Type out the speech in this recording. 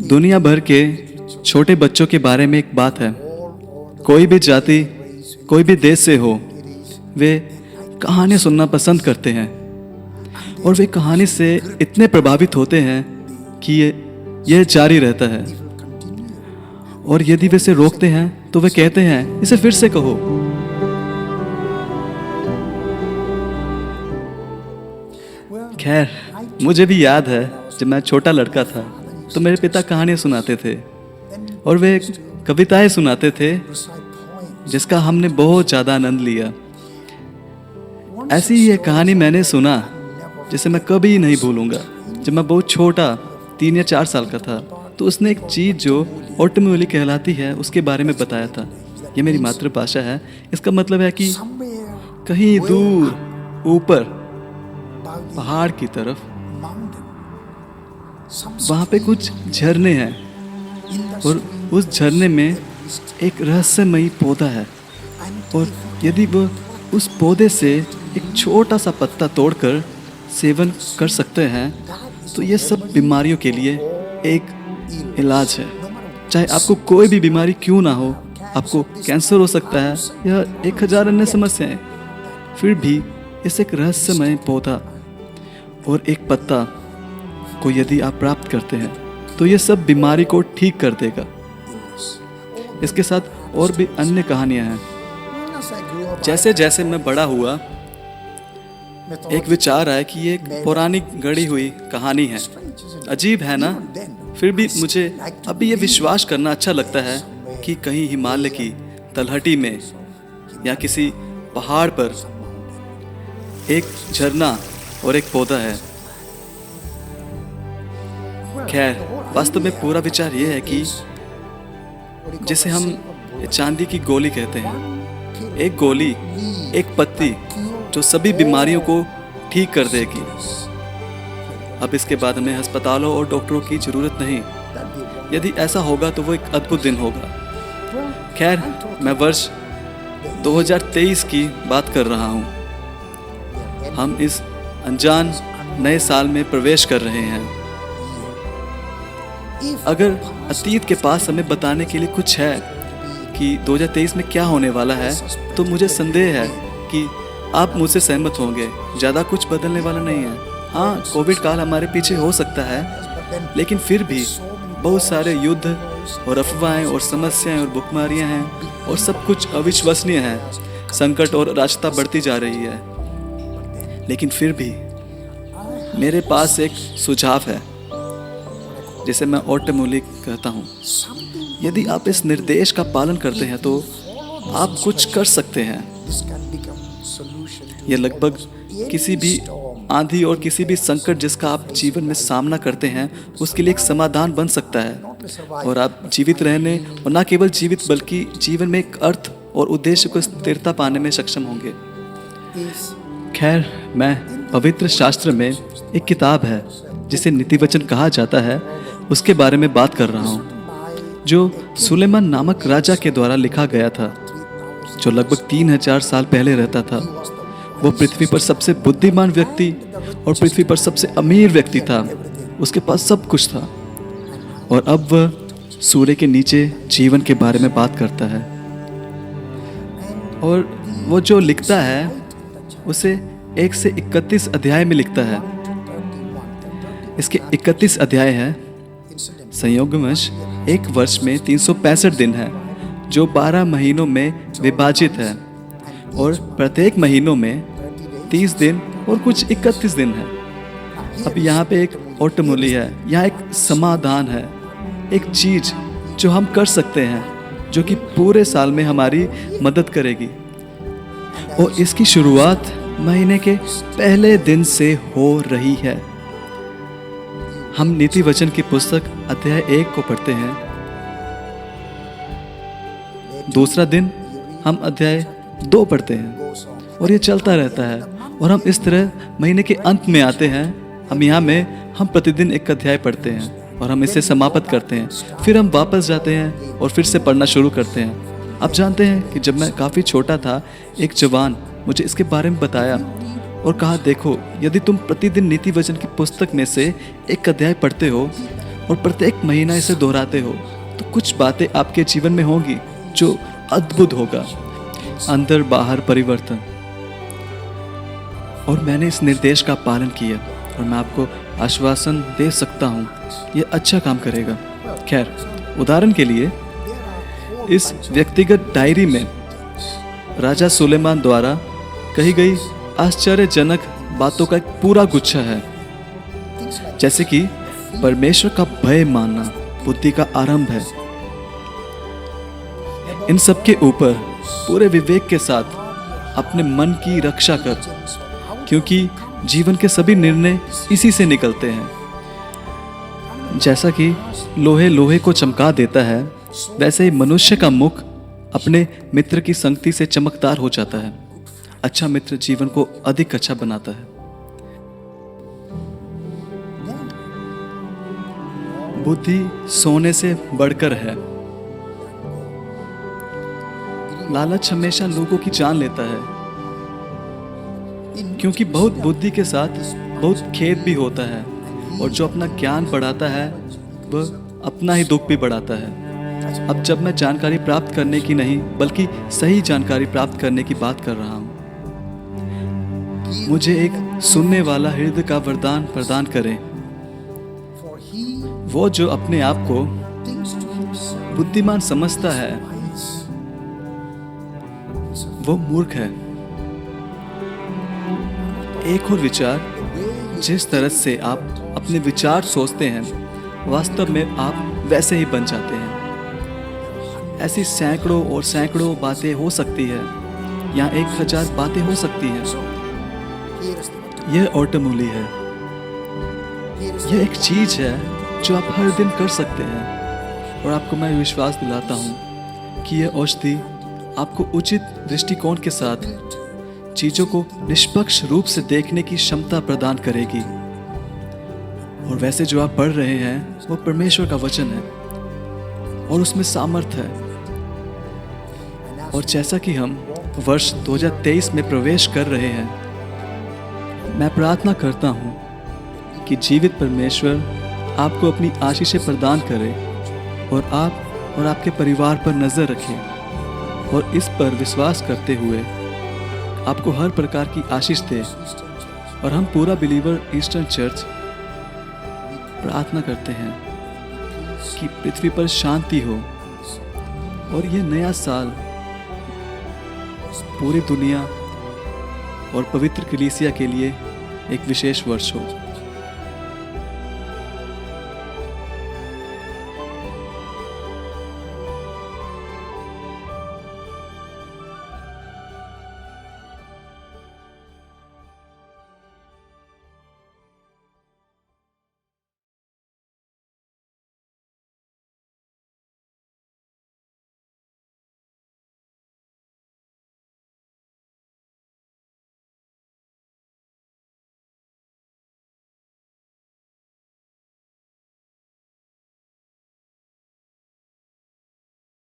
दुनिया भर के छोटे बच्चों के बारे में एक बात है। कोई भी जाति, कोई भी देश से हो, वे कहानी सुनना पसंद करते हैं और वे कहानी से इतने प्रभावित होते हैं कि यह जारी रहता है। और यदि वे इसे रोकते हैं तो वे कहते हैं, इसे फिर से कहो। खैर, मुझे भी याद है जब मैं छोटा लड़का था तो मेरे पिता कहानियाँ सुनाते थे और वे कविताएं सुनाते थे जिसका हमने बहुत ज़्यादा आनंद लिया। ऐसी ही एक कहानी मैंने सुना जिसे मैं कभी नहीं भूलूंगा। जब मैं बहुत छोटा 3 या 4 साल का था तो उसने एक चीज़ जो ऑटोमोबाइल कहलाती है उसके बारे में बताया था। ये मेरी मातृभाषा है। इसका मतलब है कि कहीं दूर ऊपर पहाड़ की तरफ वहाँ पे कुछ झरने हैं और उस झरने में एक रहस्यमयी पौधा है और यदि वह उस पौधे से एक छोटा सा पत्ता तोड़कर सेवन कर सकते हैं तो ये सब बीमारियों के लिए एक इलाज है। चाहे आपको कोई भी बीमारी क्यों ना हो, आपको कैंसर हो सकता है या 1000 अन्य समस्याएं, फिर भी इस एक रहस्यमय पौधा और एक पत्ता को यदि आप प्राप्त करते हैं तो ये सब बीमारी को ठीक कर देगा। इसके साथ और भी अन्य कहानियां हैं। जैसे जैसे मैं बड़ा हुआ, एक विचार आया कि ये एक पौराणिक गढ़ी हुई कहानी है। अजीब है ना? फिर भी मुझे अभी ये विश्वास करना अच्छा लगता है कि कहीं हिमालय की तलहटी में या किसी पहाड़ पर एक झरना और एक पौधा है। खैर, वास्तव में पूरा विचार ये है कि जिसे हम चांदी की गोली कहते हैं, एक गोली, एक पत्ती जो सभी बीमारियों को ठीक कर देगी। अब इसके बाद हमें अस्पतालों और डॉक्टरों की जरूरत नहीं। यदि ऐसा होगा तो वो एक अद्भुत दिन होगा। खैर, मैं वर्ष 2023 की बात कर रहा हूँ। हम इस अनजान नए साल में प्रवेश कर रहे हैं। अगर अतीत के पास हमें बताने के लिए कुछ है कि 2023 में क्या होने वाला है तो मुझे संदेह है कि आप मुझसे सहमत होंगे। ज़्यादा कुछ बदलने वाला नहीं है। हाँ, कोविड काल हमारे पीछे हो सकता है, लेकिन फिर भी बहुत सारे युद्ध और अफवाहें और समस्याएं और भुखमरियाँ हैं और सब कुछ अविश्वसनीय है। संकट और रास्ता बढ़ती जा रही है, लेकिन फिर भी मेरे पास एक सुझाव है जिसे मैं ऑटोमोलिक कहता हूँ। यदि आप इस निर्देश का पालन करते हैं तो आप कुछ कर सकते हैं। यह लगभग किसी भी आंधी और किसी भी संकट जिसका आप जीवन में सामना करते हैं उसके लिए एक समाधान बन सकता है और आप जीवित रहने और न केवल जीवित बल्कि जीवन में एक अर्थ और उद्देश्य को स्थिरता पाने में सक्षम होंगे। खैर, मैं पवित्र शास्त्र में एक किताब है जिसे नीति वचन कहा जाता है उसके बारे में बात कर रहा हूँ, जो सुलेमान नामक राजा के द्वारा लिखा गया था, जो लगभग 3000 साल पहले रहता था। वो पृथ्वी पर सबसे बुद्धिमान व्यक्ति और पृथ्वी पर सबसे अमीर व्यक्ति था। उसके पास सब कुछ था और अब वह सूर्य के नीचे जीवन के बारे में बात करता है और वो जो लिखता है उसे 1 से 31 अध्याय में लिखता है। इसके 31 अध्याय हैं। संयोगवश एक वर्ष में 365 दिन है जो 12 महीनों में विभाजित है और प्रत्येक महीनों में 30 दिन और कुछ 31 दिन है। अब यहाँ पे एक ऑटोमोली है, यहाँ एक समाधान है, एक चीज जो हम कर सकते हैं जो कि पूरे साल में हमारी मदद करेगी और इसकी शुरुआत महीने के पहले दिन से हो रही है। हम नीति वचन की पुस्तक अध्याय 1 को पढ़ते हैं। दूसरा दिन हम अध्याय 2 पढ़ते हैं और ये चलता रहता है और हम इस तरह महीने के अंत में आते हैं। हम यहाँ में हम प्रतिदिन एक अध्याय पढ़ते हैं और हम इसे समाप्त करते हैं। फिर हम वापस जाते हैं और फिर से पढ़ना शुरू करते हैं। आप जानते हैं कि जब मैं काफ़ी छोटा था, एक जवान मुझे इसके बारे में बताया और कहा, देखो, यदि तुम प्रतिदिन नीति वचन की पुस्तक में से एक अध्याय पढ़ते हो और प्रत्येक महीना इसे दोहराते हो तो कुछ बातें आपके जीवन में होंगी जो अद्भुत होगा, अंदर बाहर परिवर्तन। और मैंने इस निर्देश का पालन किया और मैं आपको आश्वासन दे सकता हूँ ये अच्छा काम करेगा। खैर, उदाहरण के लिए इस व्यक्तिगत डायरी में राजा सुलेमान द्वारा कही गई आश्चर्यजनक बातों का एक पूरा गुच्छा है, जैसे कि परमेश्वर का भय मानना बुद्धि का आरंभ है। इन सब के ऊपर पूरे विवेक के साथ अपने मन की रक्षा कर, क्योंकि जीवन के सभी निर्णय इसी से निकलते हैं। जैसा कि लोहे लोहे को चमका देता है, वैसे ही मनुष्य का मुख अपने मित्र की संगति से चमकदार हो जाता है। अच्छा मित्र जीवन को अधिक अच्छा बनाता है। बुद्धि सोने से बढ़कर है। लालच हमेशा लोगों की जान लेता है, क्योंकि बहुत बुद्धि के साथ बहुत खेद भी होता है, और जो अपना ज्ञान बढ़ाता है वह अपना ही दुख भी बढ़ाता है। अब जब मैं जानकारी प्राप्त करने की नहीं बल्कि सही जानकारी प्राप्त करने की बात कर रहा हूँ, मुझे एक सुनने वाला हृदय का वरदान प्रदान करें। वो जो अपने आप को बुद्धिमान समझता है वो मूर्ख है। एक और विचार, जिस तरह से आप अपने विचार सोचते हैं वास्तव में आप वैसे ही बन जाते हैं। ऐसी सैकड़ों और सैकड़ों बातें हो सकती है या 1000 बातें हो सकती हैं। यह ऑटोमूली है। यह एक चीज है जो आप हर दिन कर सकते हैं, और आपको मैं विश्वास दिलाता हूँ कि यह औषधि आपको उचित दृष्टिकोण के साथ चीजों को निष्पक्ष रूप से देखने की क्षमता प्रदान करेगी। और वैसे जो आप पढ़ रहे हैं वो परमेश्वर का वचन है और उसमें सामर्थ्य है। और जैसा कि हम वर्ष 2023 में प्रवेश कर रहे हैं, मैं प्रार्थना करता हूँ कि जीवित परमेश्वर आपको अपनी आशीषें प्रदान करे और आप और आपके परिवार पर नजर रखे, और इस पर विश्वास करते हुए आपको हर प्रकार की आशीष दे। और हम पूरा बिलीवर ईस्टर्न चर्च प्रार्थना करते हैं कि पृथ्वी पर शांति हो और यह नया साल पूरी दुनिया और पवित्र कलीसिया के लिए एक विशेष वर्ष हो।